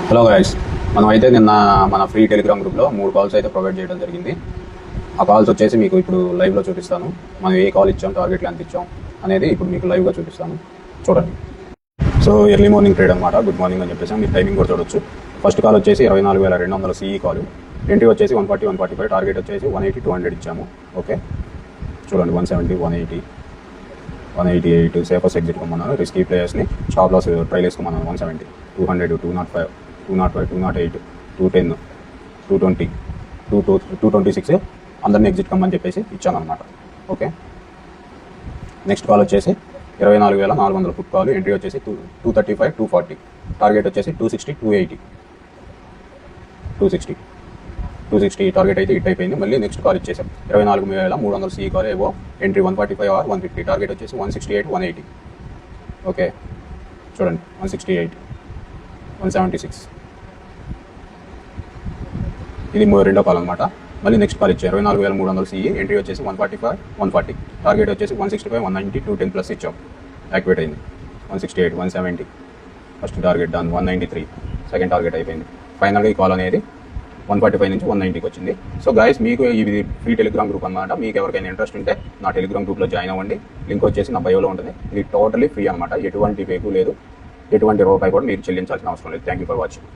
Hello guys, మనమైతే నిన్న మన ఫ్రీ టెలిగ్రామ్ గ్రూప్లో 3 కాల్స్ అయితే ప్రొవైడ్ చేయడం జరిగింది. ఆ కాల్స్ వచ్చేసి మీకు ఇప్పుడు లైవ్లో చూపిస్తాను. మనం ఏ కాల్ ఇచ్చాం, టార్గెట్లు ఎంత ఇచ్చాం అనేది ఇప్పుడు మీకు లైవ్గా చూపిస్తాను, చూడండి. సో ఎర్లీ మార్నింగ్ ట్రేడ్ అనమాట, గుడ్ మార్నింగ్ అని చెప్పేసి మీరు టైమింగ్ కూడా చూడొచ్చు. ఫస్ట్ కాల్ వచ్చేసి 24,200 CE కాల్, ఎంట్రీ వచ్చేసి 140, 145, టార్గెట్ వచ్చేసి 180, 200 ఇచ్చాము. ఓకే చూడండి, 170, 180, 188 సేఫర్స్ ఎగ్జిట్ కొమ్మన్నాను. రిస్కీ ప్లేయర్స్ని స్టాప్ లాస్ ట్రైల్ వేసుకోమన్నాను. 170, 200, 205, 205, 208, 210, 220, 226 అందరినీ ఎగ్జిట్ కమ్మని చెప్పేసి ఇచ్చాను అనమాట. ఓకే నెక్స్ట్ కాల్ వచ్చేసి 24,400 ఫుట్ కాల్, ఎంట్రీ వచ్చేసి 235, 240, టార్గెట్ వచ్చేసి 260, 280, 260 టార్గెట్ అయితే హిట్ అయిపోయింది. మళ్ళీ నెక్స్ట్ కాల్ ఇచ్చేసాం 24,300 CE కాల్ ఏవో, ఎంట్రీ 145 or 150, టార్గెట్ వచ్చేసి 168, 180. ఓకే చూడండి, 168, 176 ఇది రెండో కాల్ అనమాట. మళ్ళీ నెక్స్ట్ కాల్ ఇచ్చారు 24,300 CE, ఎంట్రీ వచ్చేసి 145, 140, టార్గెట్ వచ్చేసి 165, 190, 210 ప్లస్ ఇచ్చాం. యాక్టివేట్ అయింది 168, 170, first target done. 193 second target అయిపోయింది. ఫైనల్గా ఈ కాల్ అనేది 145 నుంచి 190కి వచ్చింది. సో గైస్, మీకు ఇది ఫ్రీ టెలిగ్రామ్ గ్రూప్ అనమాట. మీకు ఎవరికైనా ఇంట్రెస్ట్ ఉంటే నా టెలిగ్రామ్ గ్రూప్లో జాయిన్ అవ్వండి. లింక్ వచ్చేసి నా బయోలో ఉంటుంది. ఇది టోటలీ ఫ్రీ అనమాట, ఎటువంటి పేకు లేదు, ఎటువంటి రూపాయి కూడా మీరు చెల్లించాల్సిన అవసరం లేదు. Thank you for watching.